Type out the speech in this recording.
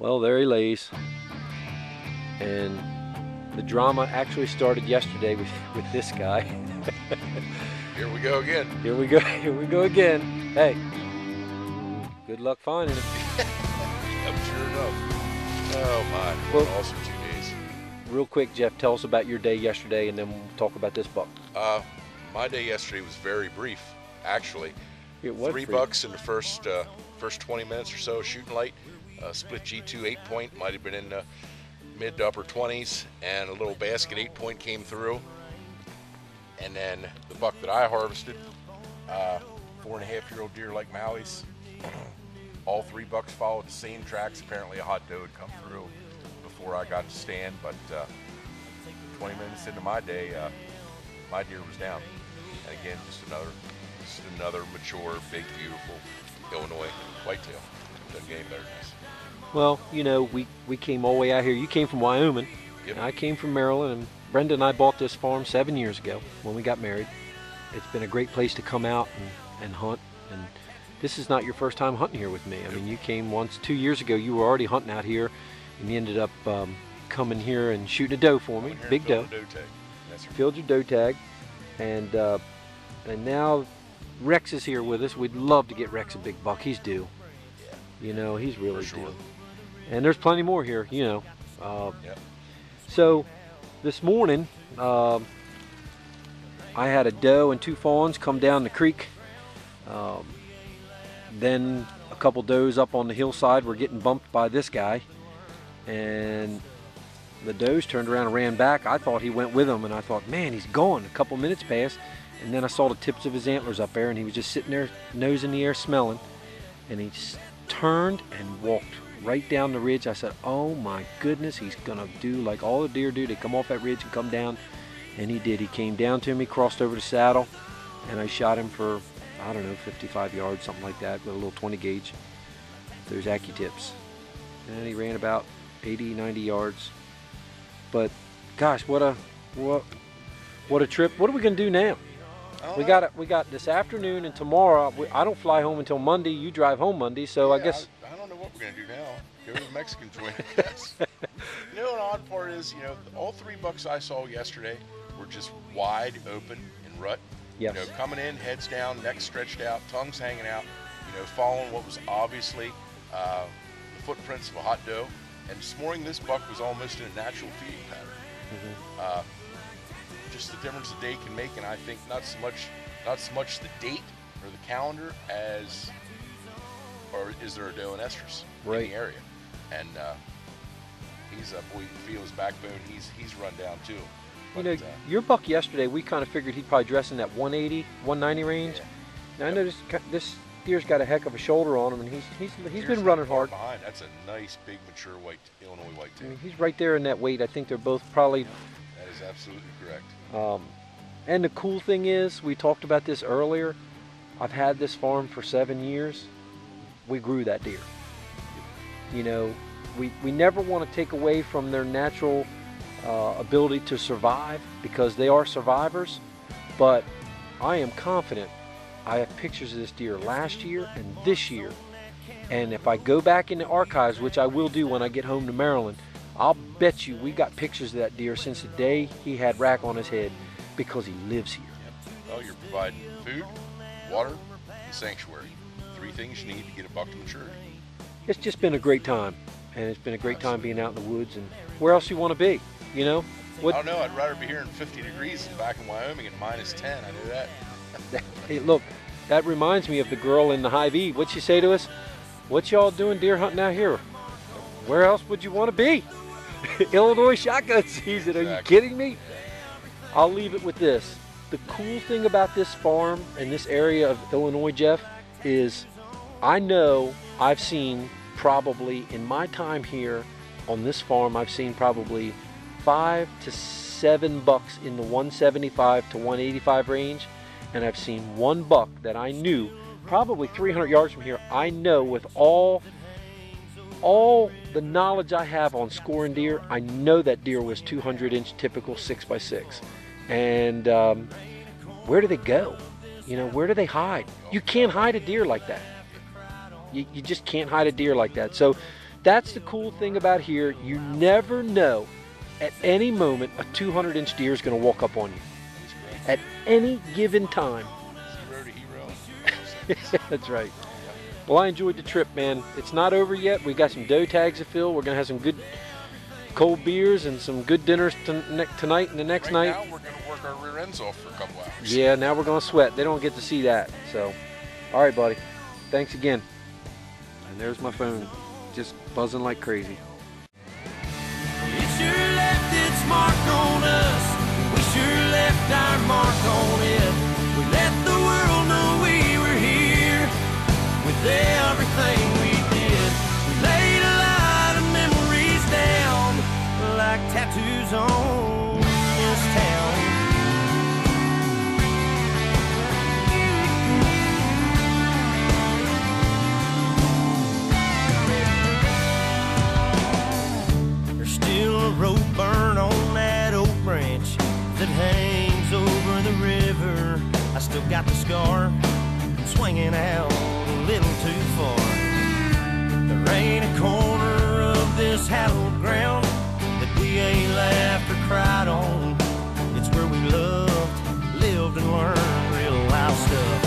Well, there he lays. And the drama actually started yesterday with this guy. Here we go again. Here we go. Here we go again. Hey, good luck finding him. Yep, sure enough. Oh my, what an awesome 2 days. Real quick, Jeff, tell us about your day yesterday, and then we'll talk about this buck. My day yesterday was very brief, actually. It was Three brief. bucks in the first 20 minutes or so, shooting light. Split G2 8-point, might have been in the mid to upper 20s, and a little basket 8-point came through. And then the buck that I harvested, 4.5-year-old deer like Mallee's. All three bucks followed the same tracks. Apparently a hot doe had come through before I got to stand, but 20 minutes into my day, my deer was down. And again, just another mature, big, beautiful Illinois whitetail. Doesn't get any better than this. Well, you know, we came all the way out here. You came from Wyoming. Yep. And I came from Maryland, and Brenda and I bought this farm 7 years ago when we got married. It's been a great place to come out and hunt. And this is not your first time hunting here with me. I mean, you came once 2 years ago. You were already hunting out here, and you ended up coming here and shooting a doe for me, big doe. Filled your doe tag, and now Rex is here with us. We'd love to get Rex a big buck. He's due. Yeah. You know, he's really For sure. due. And there's plenty more here. You know. Yep. So this morning, I had a doe and two fawns come down the creek. Then a couple does up on the hillside were getting bumped by this guy, and the does turned around and ran back. I thought he went with them, and I thought, man, he's gone. A couple minutes passed, and then I saw the tips of his antlers up there, and he was just sitting there, nose in the air, smelling, and he turned and walked right down the ridge. I said, oh my goodness, he's gonna do like all the deer do. They come off that ridge and come down, and he did. He came down to me, crossed over the saddle, and I shot him for, I don't know, 55 yards, something like that, with a little 20 gauge, those AccuTips. And he ran about 80, 90 yards. But gosh, what a trip. What are we gonna do now? We got this afternoon and tomorrow. I don't fly home until Monday. You drive home Monday, so Yeah, I guess. I don't know what we're gonna do now. Go to the Mexican joint, I guess. You know, an odd part is, you know, all three bucks I saw yesterday were just wide open in rut. Yes. You know, coming in, heads down, necks stretched out, tongues hanging out. You know, following what was obviously the footprints of a hot doe. And this morning, this buck was almost in a natural feeding pattern. Just the difference a day can make, and I think not so much the date or the calendar as, or is there a doe and estrus in the area? And he's a boy. You can feel his backbone. He's run down too. But, You know, your buck yesterday, we kind of figured he'd probably dress in that 180, 190 range. Yeah. Now I know this deer's got a heck of a shoulder on him, and he's been running hard. behind. That's a nice, big, mature Illinois I whitetail. mean, he's right there in that weight. I think they're both probably. That is absolutely correct. And the cool thing is, we talked about this earlier. I've had this farm for 7 years. We grew that deer. You know, we never want to take away from their natural ability to survive, because they are survivors. But I am confident. I have pictures of this deer last year and this year. And if I go back in the archives, which I will do when I get home to Maryland, I'll bet you we got pictures of that deer since the day he had rack on his head, because he lives here. Yep. Well, you're providing food, water, and sanctuary. Three things you need to get a buck to maturity. It's just been a great time, and it's been a great time being out in the woods. And where else you want to be, you know? I don't know. I'd rather be here in 50 degrees than back in Wyoming in -10. I know that. Hey, look, that reminds me of the girl in the Hy-Vee. What'd she say to us? What y'all doing deer hunting out here? Where else would you want to be? Illinois shotgun season. Are you kidding me? I'll leave it with this. The cool thing about this farm and this area of Illinois, Jeff, is I know I've seen probably, in my time here on this farm, I've seen probably 5 to 7 bucks in the 175 to 185 range. And I've seen one buck that I knew, probably 300 yards from here, I know with all the knowledge I have on scoring deer, I know that deer was 200-inch typical 6x6. And where do they go? You know, where do they hide? You can't hide a deer like that. You just can't hide a deer like that. So That's the cool thing about here. You never know at any moment a 200-inch deer is going to walk up on you. At any given time. Zero to hero. That's right. Well, I enjoyed the trip, man. It's not over yet. We got some doe tags to fill. We're going to have some good cold beers and some good dinners tonight and the next night. Now we're going to work our rear ends off for a couple hours. Yeah, now we're going to sweat. They don't get to see that. So, all right, buddy. Thanks again. And there's my phone, just buzzing like crazy. It sure left its mark on us. We sure left our mark on it. We let the world know we were here with everything we did. We laid a lot of memories down like tattoos on this town. There's still a rope burn on that oak branch that hangs over the river. I still got the scar from swinging out a little too far. There ain't a corner of this hallowed ground that we ain't laughed or cried on. It's where we loved, lived, and learned real life stuff.